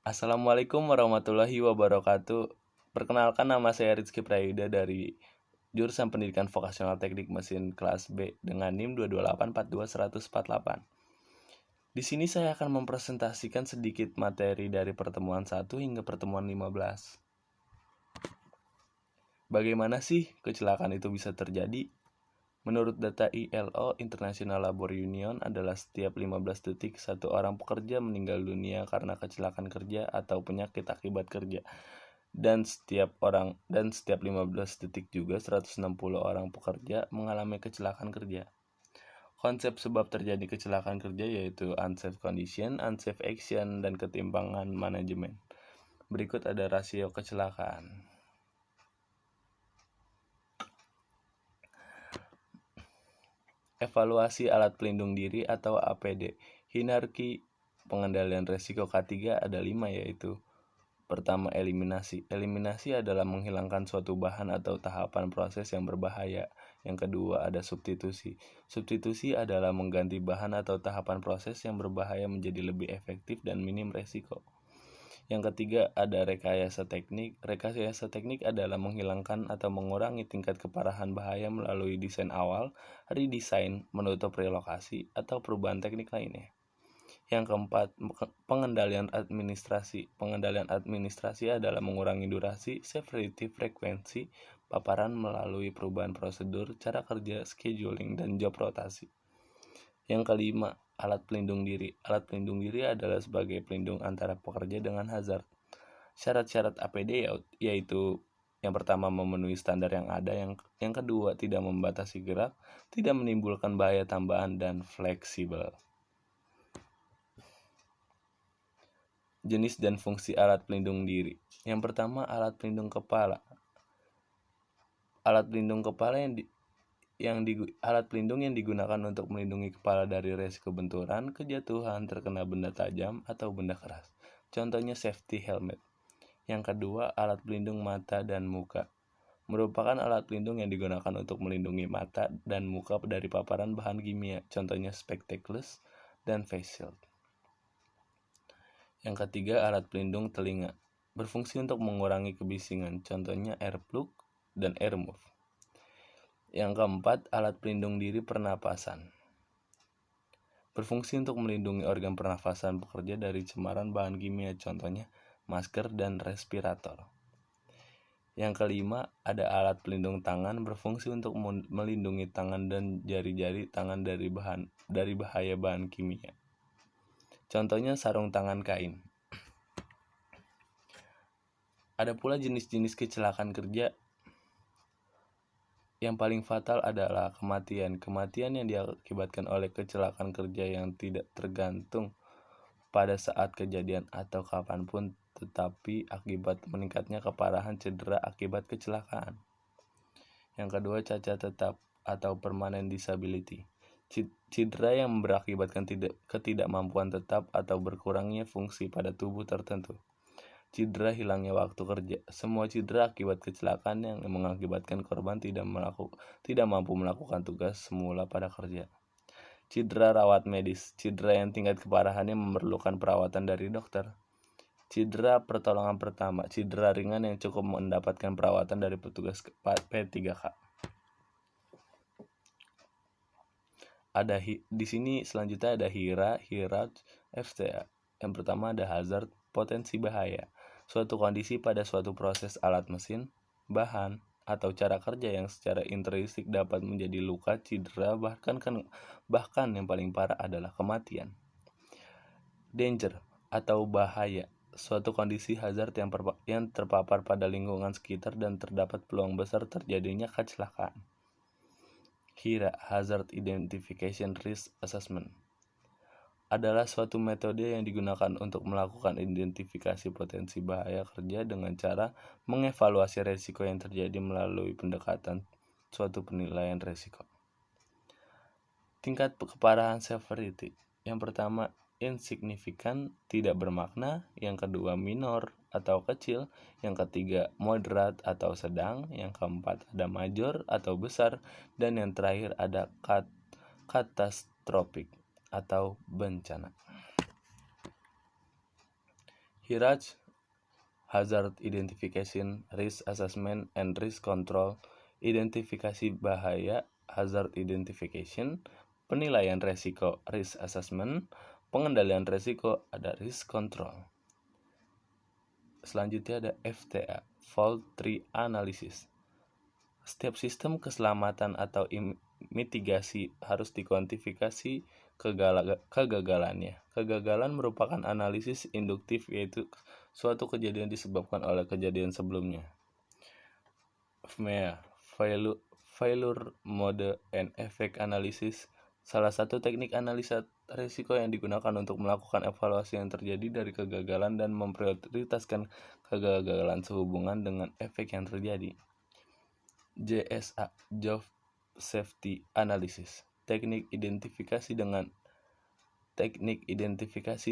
Assalamualaikum warahmatullahi wabarakatuh. Perkenalkan, nama saya Rizky Prayuda dari jurusan Pendidikan Vokasional Teknik Mesin kelas B dengan NIM 228421048. Di sini saya akan mempresentasikan sedikit materi dari pertemuan 1 hingga pertemuan 15. Bagaimana sih kecelakaan itu bisa terjadi? Menurut data ILO International Labour Union adalah setiap 15 detik satu orang pekerja meninggal dunia karena kecelakaan kerja atau penyakit akibat kerja. Dan setiap 15 detik juga 160 orang pekerja mengalami kecelakaan kerja. Konsep sebab terjadi kecelakaan kerja yaitu unsafe condition, unsafe action, dan ketimpangan manajemen. Berikut ada rasio kecelakaan. Evaluasi alat pelindung diri atau APD. Hierarki pengendalian resiko K3 ada 5, yaitu: pertama, eliminasi. Eliminasi adalah menghilangkan suatu bahan atau tahapan proses yang berbahaya. Yang kedua, ada substitusi. Substitusi adalah mengganti bahan atau tahapan proses yang berbahaya menjadi lebih efektif dan minim resiko. Yang ketiga, ada rekayasa teknik. Rekayasa teknik adalah menghilangkan atau mengurangi tingkat keparahan bahaya melalui desain awal, redesign, menutup relokasi, atau perubahan teknik lainnya. Yang keempat, pengendalian administrasi. Pengendalian administrasi adalah mengurangi durasi, severity, frekuensi, paparan melalui perubahan prosedur, cara kerja, scheduling, dan job rotasi. Yang kelima, alat pelindung diri. Alat pelindung diri adalah sebagai pelindung antara pekerja dengan hazard. Syarat-syarat APD yaitu: yang pertama, memenuhi standar yang ada. Yang kedua, tidak membatasi gerak, tidak menimbulkan bahaya tambahan, dan fleksibel. Jenis dan fungsi alat pelindung diri. Yang pertama, alat pelindung kepala. Alat pelindung kepala alat pelindung yang digunakan untuk melindungi kepala dari resiko benturan, kejatuhan, terkena benda tajam, atau benda keras. Contohnya safety helmet. Yang kedua, alat pelindung mata dan muka. Merupakan alat pelindung yang digunakan untuk melindungi mata dan muka dari paparan bahan kimia. Contohnya spectacles dan face shield. Yang ketiga, alat pelindung telinga. Berfungsi untuk mengurangi kebisingan. Contohnya earplug dan earmuff. Yang keempat, alat pelindung diri pernapasan. Berfungsi untuk melindungi organ pernafasan pekerja dari cemaran bahan kimia. Contohnya masker dan respirator. Yang kelima, ada alat pelindung tangan. Berfungsi untuk melindungi tangan dan jari-jari tangan dari bahaya bahan kimia. Contohnya sarung tangan kain. Ada pula jenis-jenis kecelakaan kerja. Yang paling fatal adalah kematian. Kematian yang diakibatkan oleh kecelakaan kerja yang tidak tergantung pada saat kejadian atau kapanpun, tetapi akibat meningkatnya keparahan cedera akibat kecelakaan. Yang kedua, cacat tetap atau permanent disability. Cedera yang berakibatkan ketidakmampuan tetap atau berkurangnya fungsi pada tubuh tertentu. Cedera hilangnya waktu kerja. Semua cedera akibat kecelakaan yang mengakibatkan korban tidak mampu melakukan tugas semula pada kerja. Cedera rawat medis. Cedera yang tingkat keparahannya memerlukan perawatan dari dokter. Cedera pertolongan pertama. Cedera ringan yang cukup mendapatkan perawatan dari petugas P3K. Di sini selanjutnya ada HIRA, FTA. Yang pertama ada hazard, potensi bahaya. Suatu kondisi pada suatu proses alat mesin, bahan, atau cara kerja yang secara intrinsik dapat menjadi luka, cedera, bahkan yang paling parah adalah kematian. Danger atau bahaya. Suatu kondisi hazard yang terpapar pada lingkungan sekitar dan terdapat peluang besar terjadinya kecelakaan. HIRA, Hazard Identification Risk Assessment, adalah suatu metode yang digunakan untuk melakukan identifikasi potensi bahaya kerja dengan cara mengevaluasi risiko yang terjadi melalui pendekatan suatu penilaian risiko. Tingkat keparahan severity. Yang pertama, insignifikan, tidak bermakna. Yang kedua, minor atau kecil. Yang ketiga, moderate atau sedang. Yang keempat, ada major atau besar. Dan yang terakhir ada catastrophic atau bencana. HIRAC, Hazard Identification, Risk Assessment, and Risk Control, identifikasi bahaya, Hazard Identification, penilaian resiko, Risk Assessment, pengendalian resiko, ada Risk Control. Selanjutnya ada FTA, Fault Tree Analysis. Setiap sistem keselamatan atau mitigasi harus dikuantifikasi kegagalannya. Kegagalan merupakan analisis induktif, yaitu suatu kejadian disebabkan oleh kejadian sebelumnya. FMEA, Failure Mode and Effect Analysis, salah satu teknik analisa risiko yang digunakan untuk melakukan evaluasi yang terjadi dari kegagalan dan memprioritaskan kegagalan sehubungan dengan efek yang terjadi. JSA, Job Safety Analysis, teknik identifikasi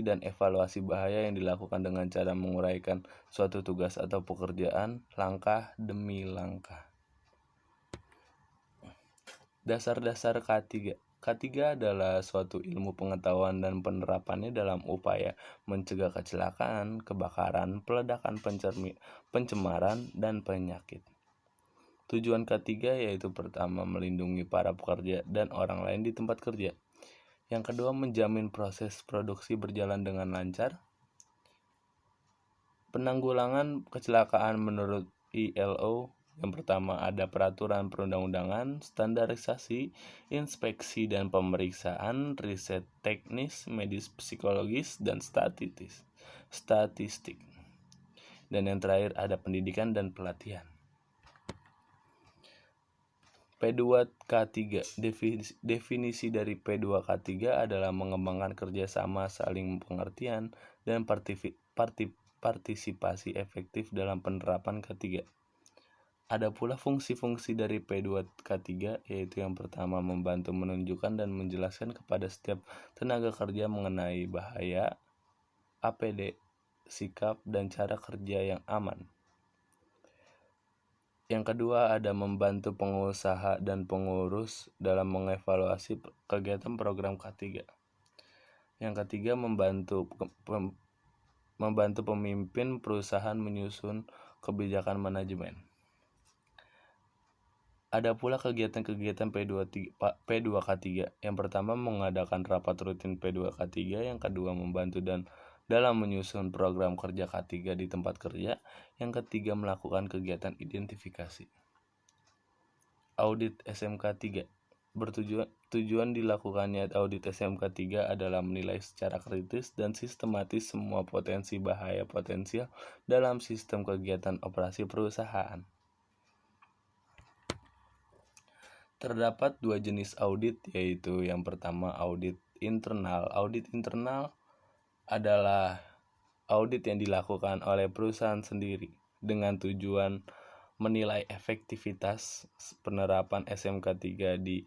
dan evaluasi bahaya yang dilakukan dengan cara menguraikan suatu tugas atau pekerjaan langkah demi langkah. Dasar-dasar K3. K3 adalah suatu ilmu pengetahuan dan penerapannya dalam upaya mencegah kecelakaan, kebakaran, peledakan, pencemaran, dan penyakit. Tujuan K3 yaitu pertama, melindungi para pekerja dan orang lain di tempat kerja. Yang kedua, menjamin proses produksi berjalan dengan lancar. Penanggulangan kecelakaan menurut ILO, yang pertama ada peraturan perundang-undangan, standarisasi, inspeksi dan pemeriksaan, riset teknis, medis, psikologis, dan statistik. Dan yang terakhir ada pendidikan dan pelatihan. P2K3, definisi dari P2K3 adalah mengembangkan kerjasama, saling pengertian, dan partisipasi efektif dalam penerapan K3. Ada pula fungsi-fungsi dari P2K3, yaitu yang pertama, membantu menunjukkan dan menjelaskan kepada setiap tenaga kerja mengenai bahaya, APD, sikap, dan cara kerja yang aman. Yang kedua, ada membantu pengusaha dan pengurus dalam mengevaluasi kegiatan program K3. Yang ketiga, membantu pemimpin perusahaan menyusun kebijakan manajemen. Ada pula kegiatan-kegiatan P2K3. Yang pertama, mengadakan rapat rutin P2K3. Yang kedua, membantu dalam menyusun program kerja K3 di tempat kerja. Yang ketiga, melakukan kegiatan identifikasi. Audit SMK3. Tujuan dilakukannya audit SMK3 adalah menilai secara kritis dan sistematis semua potensi bahaya potensial dalam sistem kegiatan operasi perusahaan. Terdapat dua jenis audit, yaitu yang pertama audit internal. Audit internal adalah audit yang dilakukan oleh perusahaan sendiri dengan tujuan menilai efektivitas penerapan SMK3 di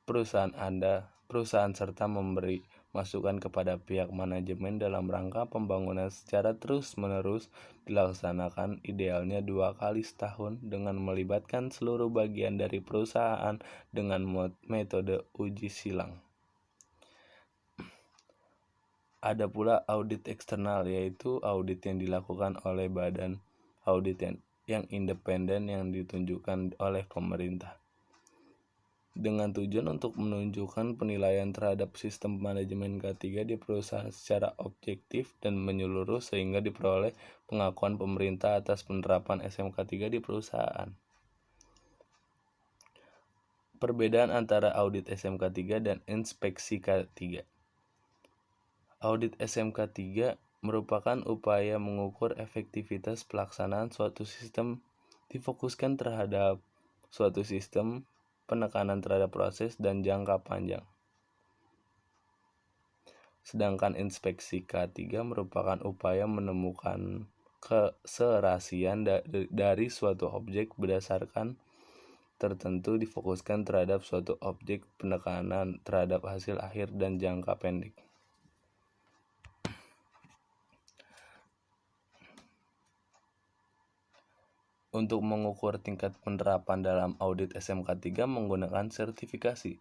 perusahaan serta memberi masukan kepada pihak manajemen dalam rangka pembangunan secara terus-menerus, dilaksanakan idealnya 2 kali setahun dengan melibatkan seluruh bagian dari perusahaan dengan metode uji silang. Ada pula audit eksternal, yaitu audit yang dilakukan oleh badan audit yang independen yang ditunjukkan oleh pemerintah dengan tujuan untuk menunjukkan penilaian terhadap sistem manajemen K3 di perusahaan secara objektif dan menyeluruh sehingga diperoleh pengakuan pemerintah atas penerapan SMK3 di perusahaan. Perbedaan antara audit SMK3 dan inspeksi K3. Audit SMK3 merupakan upaya mengukur efektivitas pelaksanaan suatu sistem, difokuskan terhadap suatu sistem, penekanan terhadap proses dan jangka panjang. Sedangkan inspeksi K3 merupakan upaya menemukan keserasian dari suatu objek berdasarkan tertentu, difokuskan terhadap suatu objek, penekanan terhadap hasil akhir dan jangka pendek. Untuk mengukur tingkat penerapan dalam audit SMK3 menggunakan sertifikasi.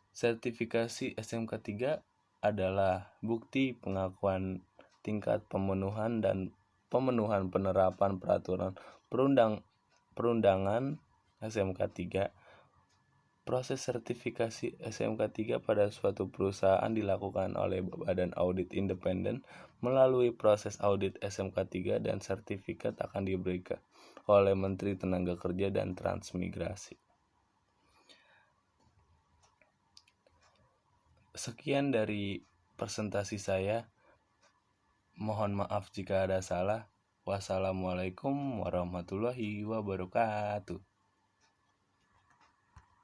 Sertifikasi SMK3 adalah bukti pengakuan tingkat pemenuhan dan pemenuhan penerapan peraturan perundangan SMK 3. Proses sertifikasi SMK 3 pada suatu perusahaan dilakukan oleh Badan Audit Independen melalui proses audit SMK 3 dan sertifikat akan diberikan oleh Menteri Tenaga Kerja dan Transmigrasi. Sekian dari presentasi saya. Mohon maaf jika ada salah. Wassalamualaikum warahmatullahi wabarakatuh.